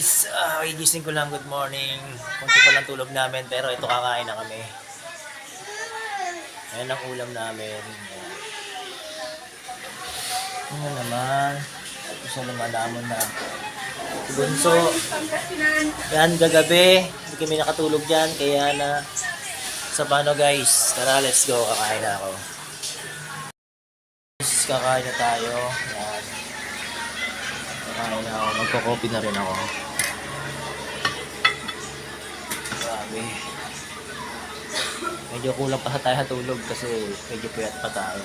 guys, gising ko lang, good morning. Kunti pa lang tulog namin, pero ito kakain na kami. Ayan ang ulam namin. Ano naman, ito sa lumalamon na. Si Bunso, yan gagabi, hindi kami nakatulog dyan, kaya na sa paano guys, tara let's go, kakain na ako. Kakain na tayo, yan. Kakain na ako, magko-coffee na rin ako. Grabe. Medyo kulang pa sa tayo tulog kasi medyo puyat pa tayo.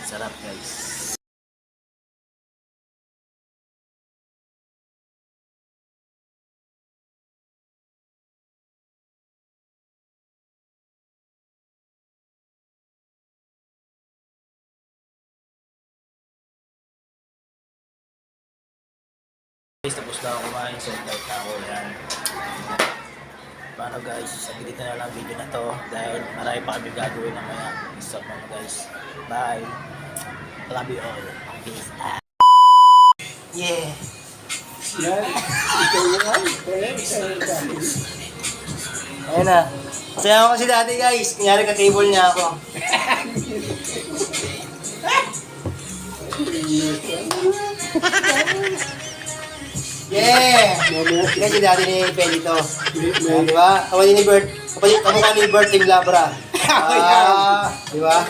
Sarap guys. Tapos na ako kumain, so start na ako yan. Paano guys, sabitin na lang video na to dahil marami pa kami gagawin na maya. Stop na guys. Bye. Love you all. Peace out. Yeah. Ayun na. Saya ako si daddy guys. Kunyari ka-cable niya ako. Yeah! Yan si daddy ni Pelito. Di ba? Kapatid ni Bert. Kamukha ni Bert yung Labra. Di ba?